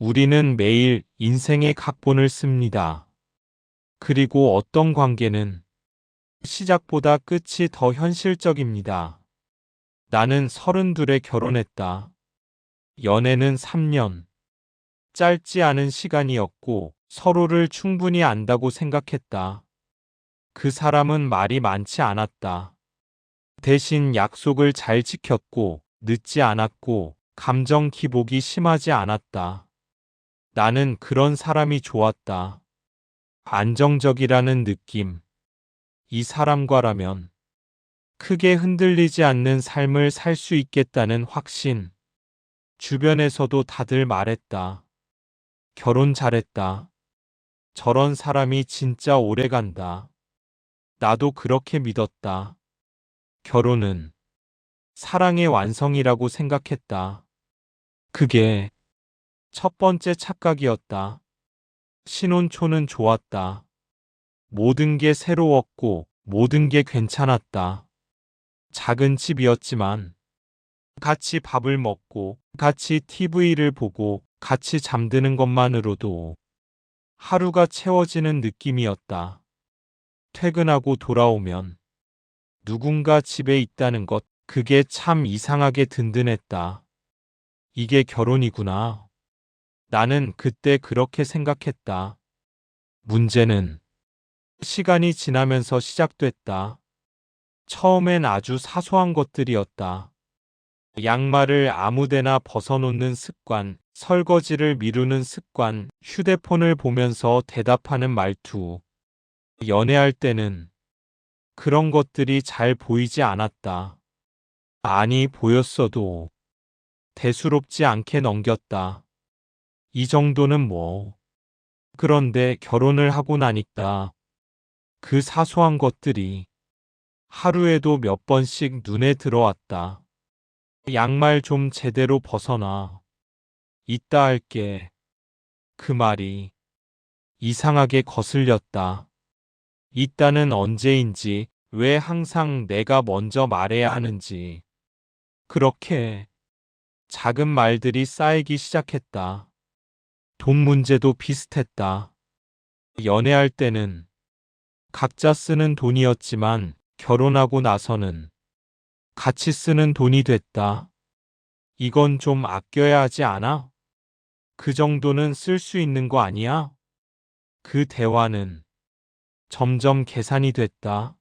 우리는 매일 인생의 각본을 씁니다. 그리고 어떤 관계는 시작보다 끝이 더 현실적입니다. 나는 32에 결혼했다. 연애는 3년. 짧지 않은 시간이었고 서로를 충분히 안다고 생각했다. 그 사람은 말이 많지 않았다. 대신 약속을 잘 지켰고 늦지 않았고 감정 기복이 심하지 않았다. 나는 그런 사람이 좋았다. 안정적이라는 느낌. 이 사람과라면 크게 흔들리지 않는 삶을 살 수 있겠다는 확신. 주변에서도 다들 말했다. 결혼 잘했다. 저런 사람이 진짜 오래 간다. 나도 그렇게 믿었다. 결혼은 사랑의 완성이라고 생각했다. 그게 첫 번째 착각이었다. 신혼초는 좋았다. 모든 게 새로웠고 모든 게 괜찮았다. 작은 집이었지만 같이 밥을 먹고 같이 TV를 보고 같이 잠드는 것만으로도 하루가 채워지는 느낌이었다. 퇴근하고 돌아오면 누군가 집에 있다는 것, 그게 참 이상하게 든든했다. 이게 결혼이구나. 나는 그때 그렇게 생각했다. 문제는 시간이 지나면서 시작됐다. 처음엔 아주 사소한 것들이었다. 양말을 아무데나 벗어놓는 습관, 설거지를 미루는 습관, 휴대폰을 보면서 대답하는 말투. 연애할 때는 그런 것들이 잘 보이지 않았다. 아니, 보였어도 대수롭지 않게 넘겼다. 이 정도는 뭐. 그런데 결혼을 하고 나니까 그 사소한 것들이 하루에도 몇 번씩 눈에 들어왔다. 양말 좀 제대로 벗어놔. 이따 할게. 그 말이 이상하게 거슬렸다. 이따는 언제인지, 왜 항상 내가 먼저 말해야 하는지. 그렇게 작은 말들이 쌓이기 시작했다. 돈 문제도 비슷했다. 연애할 때는 각자 쓰는 돈이었지만 결혼하고 나서는 같이 쓰는 돈이 됐다. 이건 좀 아껴야 하지 않아? 그 정도는 쓸 수 있는 거 아니야? 그 대화는 점점 계산이 됐다.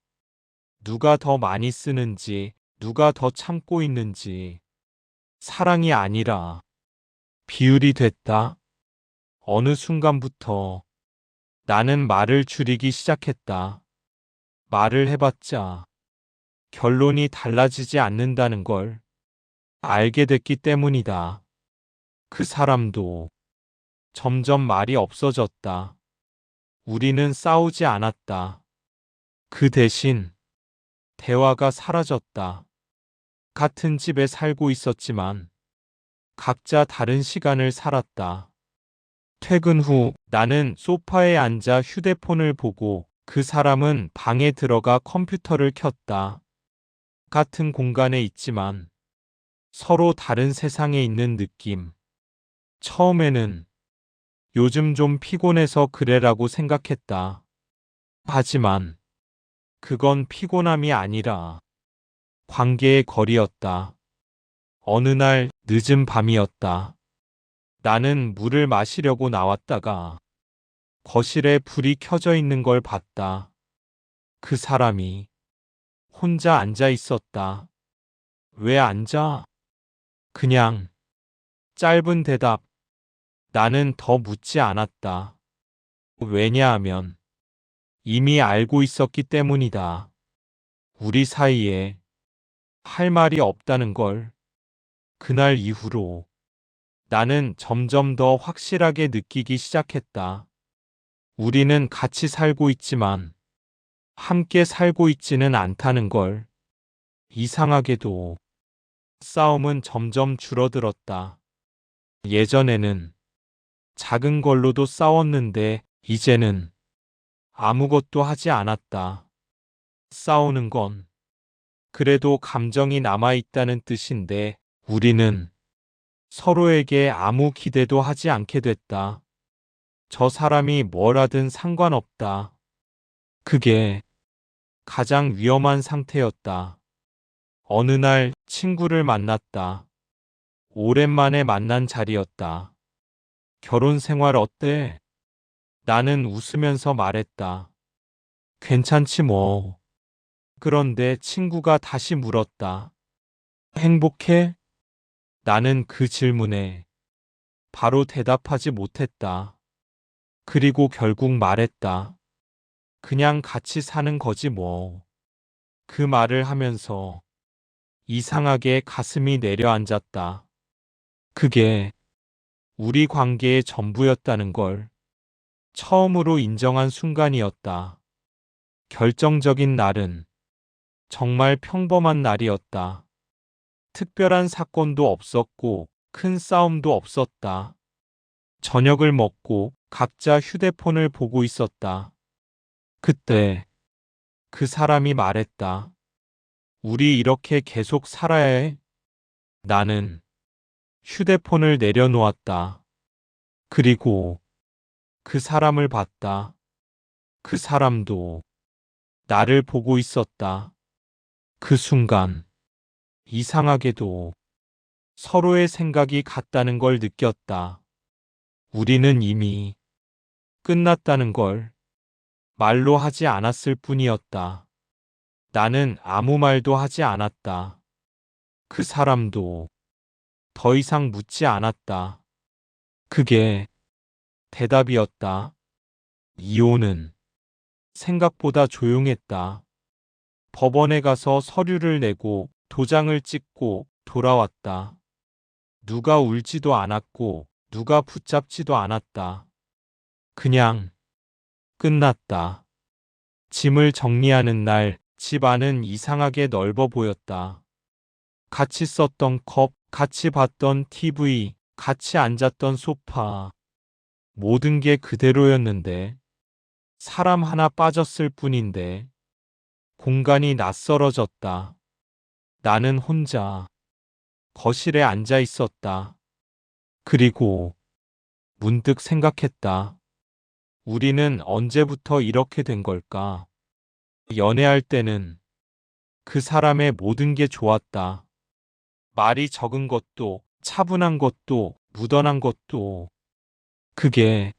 누가 더 많이 쓰는지, 누가 더 참고 있는지. 사랑이 아니라 비율이 됐다. 어느 순간부터 나는 말을 줄이기 시작했다. 말을 해봤자 결론이 달라지지 않는다는 걸 알게 됐기 때문이다. 그 사람도 점점 말이 없어졌다. 우리는 싸우지 않았다. 그 대신 대화가 사라졌다. 같은 집에 살고 있었지만 각자 다른 시간을 살았다. 퇴근 후 나는 소파에 앉아 휴대폰을 보고 그 사람은 방에 들어가 컴퓨터를 켰다. 같은 공간에 있지만 서로 다른 세상에 있는 느낌. 처음에는 요즘 좀 피곤해서 그래라고 생각했다. 하지만 그건 피곤함이 아니라 관계의 거리였다. 어느 날 늦은 밤이었다. 나는 물을 마시려고 나왔다가 거실에 불이 켜져 있는 걸 봤다. 그 사람이 혼자 앉아 있었다. 왜 앉아? 그냥. 짧은 대답. 나는 더 묻지 않았다. 왜냐하면 이미 알고 있었기 때문이다. 우리 사이에 할 말이 없다는 걸. 그날 이후로 나는 점점 더 확실하게 느끼기 시작했다. 우리는 같이 살고 있지만 함께 살고 있지는 않다는 걸. 이상하게도 싸움은 점점 줄어들었다. 예전에는 작은 걸로도 싸웠는데 이제는 아무것도 하지 않았다. 싸우는 건 그래도 감정이 남아있다는 뜻인데 우리는 서로에게 아무 기대도 하지 않게 됐다. 저 사람이 뭘 하든 상관없다. 그게 가장 위험한 상태였다. 어느 날 친구를 만났다. 오랜만에 만난 자리였다. 결혼 생활 어때? 나는 웃으면서 말했다. 괜찮지 뭐. 그런데 친구가 다시 물었다. 행복해? 나는 그 질문에 바로 대답하지 못했다. 그리고 결국 말했다. 그냥 같이 사는 거지 뭐. 그 말을 하면서 이상하게 가슴이 내려앉았다. 그게 우리 관계의 전부였다는 걸 처음으로 인정한 순간이었다. 결정적인 날은 정말 평범한 날이었다. 특별한 사건도 없었고 큰 싸움도 없었다. 저녁을 먹고 각자 휴대폰을 보고 있었다. 그때 그 사람이 말했다. 우리 이렇게 계속 살아야 해? 나는 휴대폰을 내려놓았다. 그리고 그 사람을 봤다. 그 사람도 나를 보고 있었다. 그 순간 이상하게도 서로의 생각이 같다는 걸 느꼈다. 우리는 이미 끝났다는 걸 말로 하지 않았을 뿐이었다. 나는 아무 말도 하지 않았다. 그 사람도 더 이상 묻지 않았다. 그게 대답이었다. 이혼은 생각보다 조용했다. 법원에 가서 서류를 내고 도장을 찍고 돌아왔다. 누가 울지도 않았고 누가 붙잡지도 않았다. 그냥 끝났다. 짐을 정리하는 날 집 안은 이상하게 넓어 보였다. 같이 썼던 컵, 같이 봤던 TV, 같이 앉았던 소파. 모든 게 그대로였는데 사람 하나 빠졌을 뿐인데 공간이 낯설어졌다. 나는 혼자 거실에 앉아 있었다. 그리고 문득 생각했다. 우리는 언제부터 이렇게 된 걸까? 연애할 때는 그 사람의 모든 게 좋았다. 말이 적은 것도, 차분한 것도, 무던한 것도. 그게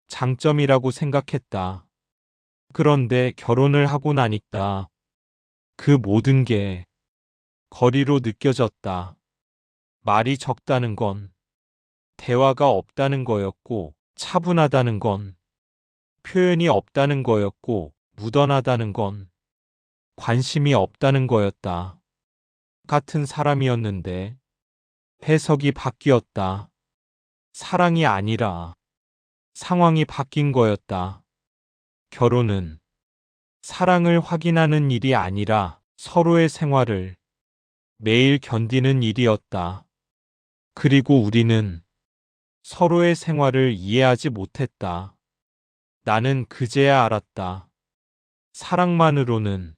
장점이라고 생각했다. 그런데 결혼을 하고 나니까 그 모든 게 거리로 느껴졌다. 말이 적다는 건 대화가 없다는 거였고, 차분하다는 건 표현이 없다는 거였고, 무던하다는 건 관심이 없다는 거였다. 같은 사람이었는데 해석이 바뀌었다. 사랑이 아니라 상황이 바뀐 거였다. 결혼은 사랑을 확인하는 일이 아니라 서로의 생활을 매일 견디는 일이었다. 그리고 우리는 서로의 생활을 이해하지 못했다. 나는 그제야 알았다. 사랑만으로는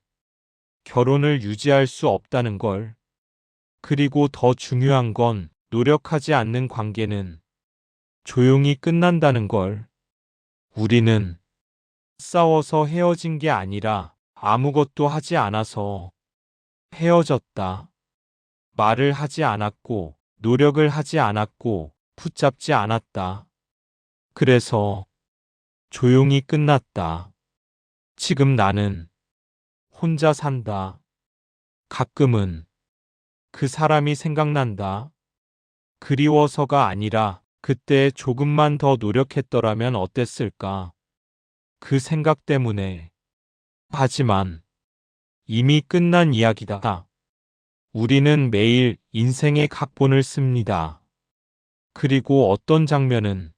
결혼을 유지할 수 없다는 걸. 그리고 더 중요한 건 노력하지 않는 관계는 조용히 끝난다는 걸. 우리는 싸워서 헤어진 게 아니라 아무것도 하지 않아서 헤어졌다. 말을 하지 않았고, 노력을 하지 않았고, 붙잡지 않았다. 그래서 조용히 끝났다. 지금 나는 혼자 산다. 가끔은 그 사람이 생각난다. 그리워서가 아니라 그때 조금만 더 노력했더라면 어땠을까? 그 생각 때문에. 하지만 이미 끝난 이야기다. 우리는 매일 인생의 각본을 씁니다. 그리고 어떤 장면은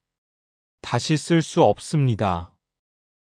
다시 쓸 수 없습니다.